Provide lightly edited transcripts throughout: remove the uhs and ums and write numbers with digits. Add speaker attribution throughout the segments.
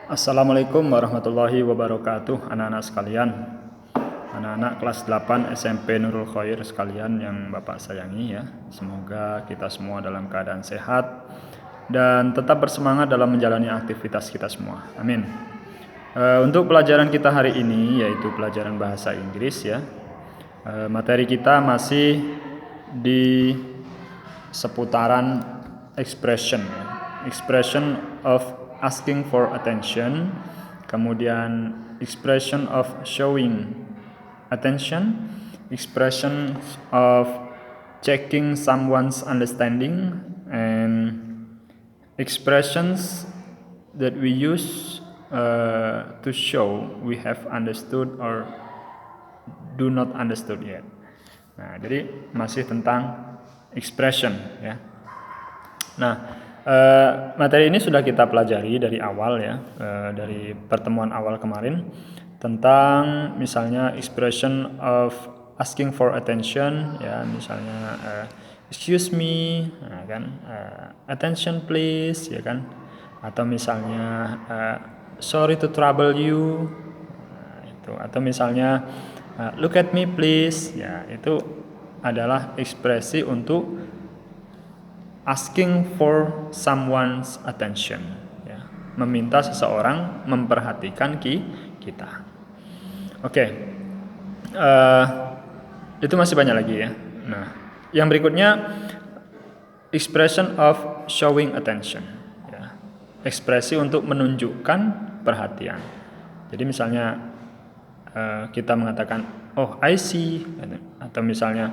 Speaker 1: Assalamualaikum warahmatullahi wabarakatuh, anak-anak sekalian, anak-anak kelas 8 SMP Nurul Khair sekalian yang Bapak sayangi ya. Semoga kita semua dalam keadaan sehat dan tetap bersemangat dalam menjalani aktivitas kita semua. Amin. Untuk pelajaran kita hari ini yaitu pelajaran bahasa Inggris ya. Materi kita masih di seputaran expression ya. Expression of asking for attention, kemudian expression of showing attention, expression of checking someone's understanding, and expressions that we use to show we have understood or do not understood yet. Nah, jadi masih tentang expression ya. Nah, materi ini sudah kita pelajari dari awal ya, dari pertemuan awal kemarin tentang misalnya expression of asking for attention ya, misalnya excuse me, nah, kan, attention please ya kan, atau misalnya sorry to trouble you, nah, itu, atau misalnya look at me please ya, itu adalah ekspresi untuk asking for someone's attention ya, meminta seseorang memperhatikan kita. Oke. Itu masih banyak lagi ya. Nah, yang berikutnya expression of showing attention ya. Ekspresi untuk menunjukkan perhatian. Jadi misalnya kita mengatakan oh I see, atau misalnya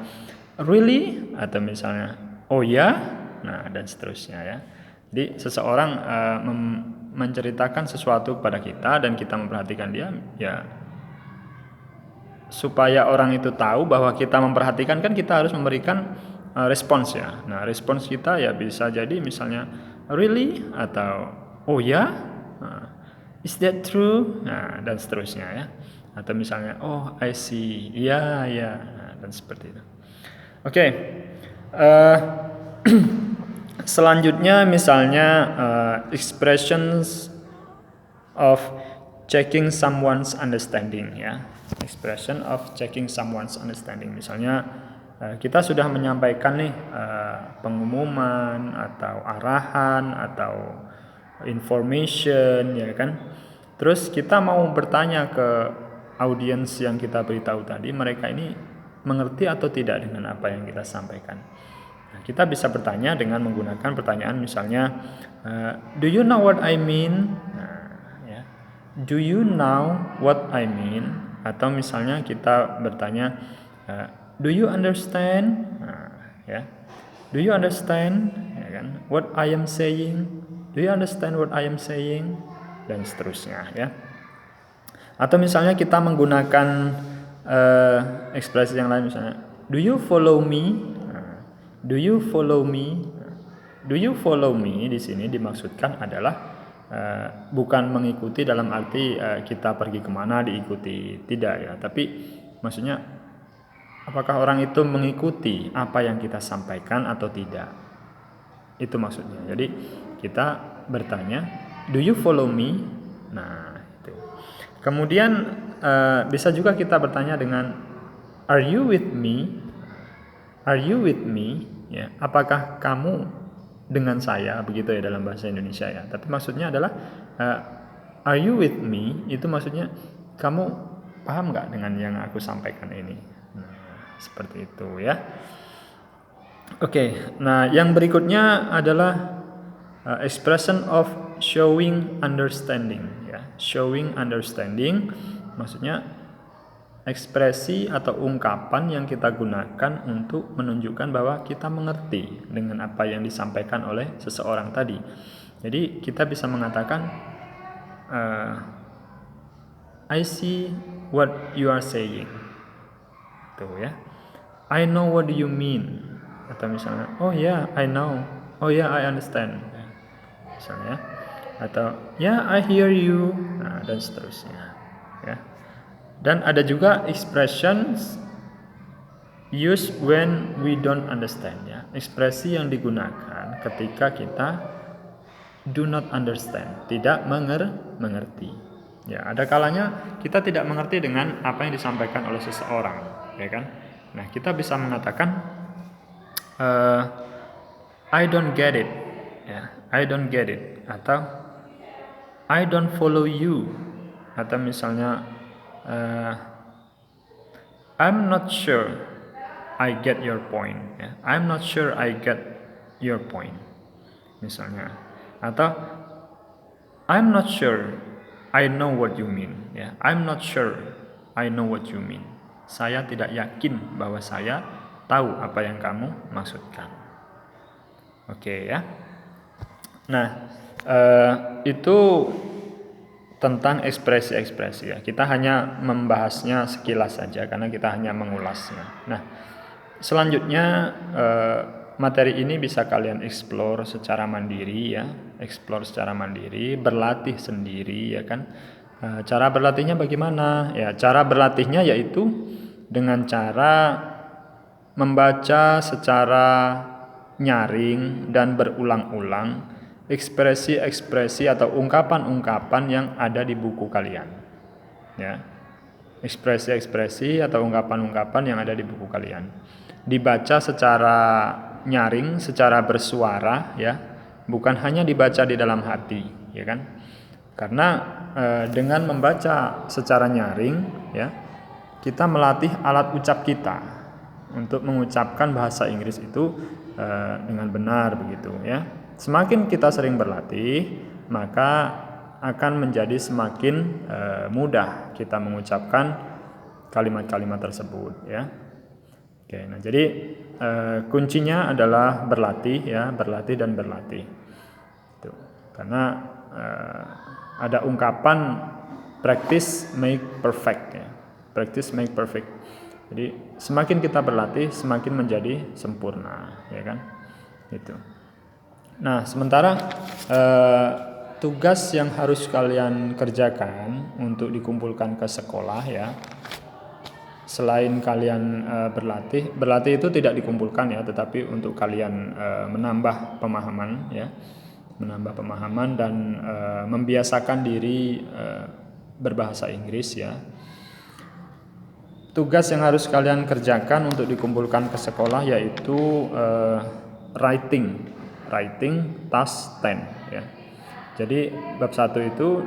Speaker 1: really, atau misalnya oh ya. Nah, dan seterusnya ya. Jadi seseorang menceritakan sesuatu kepada kita dan kita memperhatikan dia, ya supaya orang itu tahu bahwa kita memperhatikan, kan kita harus memberikan respons ya. Nah, respons kita ya bisa jadi misalnya really atau oh ya, is that true? Nah, dan seterusnya ya. Atau misalnya oh I see, ya ya, nah, dan seperti itu. Oke. Selanjutnya misalnya expressions of checking someone's understanding ya. Expression of checking someone's understanding. Misalnya kita sudah menyampaikan nih pengumuman atau arahan atau information ya kan. Terus kita mau bertanya ke audiens yang kita beritahu tadi, mereka ini mengerti atau tidak dengan apa yang kita sampaikan. Nah, kita bisa bertanya dengan menggunakan pertanyaan misalnya do you know what I mean? Nah, ya. Do you know what I mean? Atau misalnya kita bertanya do you understand? Nah, ya. Do you understand? Ya kan? What I am saying? Do you understand what I am saying? Dan seterusnya ya. Atau misalnya kita menggunakan ekspresi yang lain misalnya do you follow me? Do you follow me? Do you follow me di sini dimaksudkan adalah bukan mengikuti dalam arti kita pergi kemana diikuti, tidak ya. Tapi maksudnya apakah orang itu mengikuti apa yang kita sampaikan atau tidak? Itu maksudnya. Jadi kita bertanya, do you follow me? Nah, itu. Kemudian bisa juga kita bertanya dengan are you with me? Are you with me? Ya, apakah kamu dengan saya, begitu ya dalam bahasa Indonesia ya. Tapi maksudnya adalah are you with me? Itu maksudnya kamu paham nggak dengan yang aku sampaikan ini? Nah, seperti itu ya. Oke, nah yang berikutnya adalah expression of showing understanding ya. Showing understanding maksudnya ekspresi atau ungkapan yang kita gunakan untuk menunjukkan bahwa kita mengerti dengan apa yang disampaikan oleh seseorang tadi. Jadi kita bisa mengatakan I see what you are saying. Tuh ya. I know what you mean. Atau misalnya oh yeah I know. Oh yeah I understand. Misalnya. Atau yeah I hear you. Nah, dan seterusnya. Ya. Dan ada juga expressions used when we don't understand ya. Ekspresi yang digunakan ketika kita do not understand, tidak mengerti. Ya, ada kalanya kita tidak mengerti dengan apa yang disampaikan oleh seseorang, ya kan? Nah, kita bisa mengatakan I don't get it, ya, I don't get it, atau I don't follow you, atau misalnya I'm not sure I get your point, ya. I'm not sure I get your point, misalnya, atau I'm not sure I know what you mean, ya. I'm not sure I know what you mean. Saya tidak yakin bahwa saya tahu apa yang kamu maksudkan. Oke, ya. Nah, itu tentang ekspresi-ekspresi, ya. Kita hanya membahasnya sekilas saja karena kita hanya mengulasnya. Nah, selanjutnya materi ini bisa kalian explore secara mandiri, ya. Explore secara mandiri, berlatih sendiri, ya kan. Cara berlatihnya bagaimana? Ya, cara berlatihnya yaitu dengan cara membaca secara nyaring dan berulang-ulang ekspresi-ekspresi atau ungkapan-ungkapan yang ada di buku kalian, ya. Ekspresi-ekspresi atau ungkapan-ungkapan yang ada di buku kalian dibaca secara nyaring, secara bersuara, ya, bukan hanya dibaca di dalam hati, ya kan? Karena dengan membaca secara nyaring, ya, kita melatih alat ucap kita untuk mengucapkan bahasa Inggris itu dengan benar, begitu, ya. Semakin kita sering berlatih, maka akan menjadi semakin mudah kita mengucapkan kalimat-kalimat tersebut, ya. Oke, nah jadi kuncinya adalah berlatih, ya, berlatih dan berlatih. Itu. Karena ada ungkapan practice make perfect, ya. Practice make perfect. Jadi semakin kita berlatih, semakin menjadi sempurna, ya kan? Itu. Nah, sementara tugas yang harus kalian kerjakan untuk dikumpulkan ke sekolah, ya, selain kalian berlatih itu tidak dikumpulkan, ya, tetapi untuk kalian menambah pemahaman, ya, menambah pemahaman dan membiasakan diri berbahasa Inggris, ya. Tugas yang harus kalian kerjakan untuk dikumpulkan ke sekolah yaitu writing task 10, ya. Jadi bab 1 itu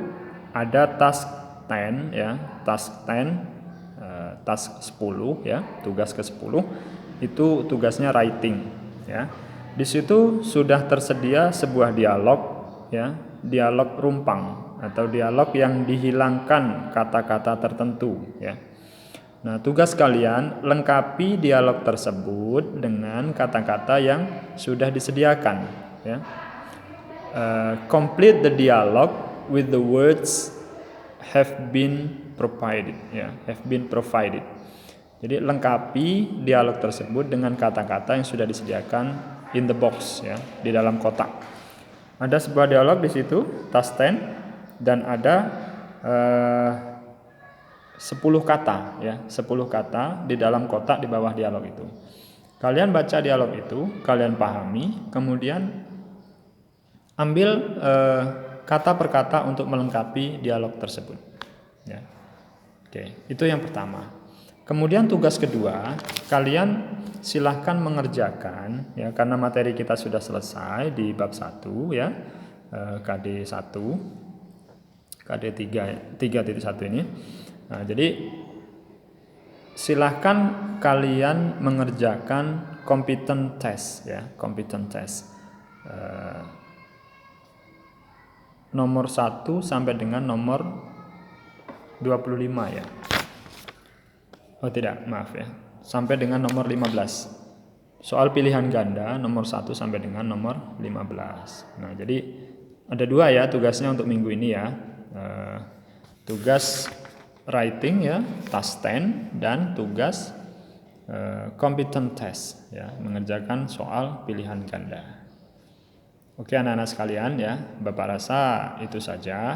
Speaker 1: ada task 10, ya, task 10, task 10, ya, tugas ke-10 itu tugasnya writing, ya. Di situ sudah tersedia sebuah dialog, ya, dialog rumpang atau dialog yang dihilangkan kata-kata tertentu, ya. Nah, tugas kalian lengkapi dialog tersebut dengan kata-kata yang sudah disediakan, ya. Complete the dialogue with the words have been provided, ya, have been provided. Jadi lengkapi dialog tersebut dengan kata-kata yang sudah disediakan in the box, ya, di dalam kotak. Ada sebuah dialog di situ, task 10, dan ada 10 kata, ya, 10 kata di dalam kotak di bawah dialog itu. Kalian baca dialog itu, kalian pahami, kemudian ambil kata per kata untuk melengkapi dialog tersebut, ya. Oke, itu yang pertama. Kemudian tugas kedua, kalian silahkan mengerjakan, ya, karena materi kita sudah selesai di bab 1, ya, KD 1, KD 3.1 ini. Nah, jadi silahkan kalian mengerjakan competent test, ya, competent test nomor 1 sampai dengan nomor 25, ya. Oh tidak, maaf, ya, sampai dengan nomor 15. Soal pilihan ganda nomor 1 sampai dengan nomor 15. Nah, jadi ada 2, ya, tugasnya untuk minggu ini, ya. Tugas writing, ya, task 10, dan tugas competent test, ya, mengerjakan soal pilihan ganda. Oke, anak-anak sekalian, ya, Bapak rasa itu saja.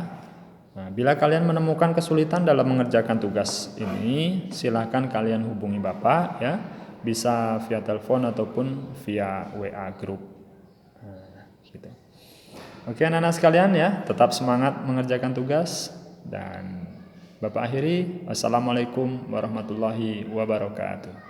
Speaker 1: Nah, bila kalian menemukan kesulitan dalam mengerjakan tugas ini, silakan kalian hubungi Bapak, ya, bisa via telepon ataupun via WA group, gitu. Oke anak-anak sekalian ya, tetap semangat mengerjakan tugas dan Bapak akhiri. Wassalamualaikum warahmatullahi wabarakatuh.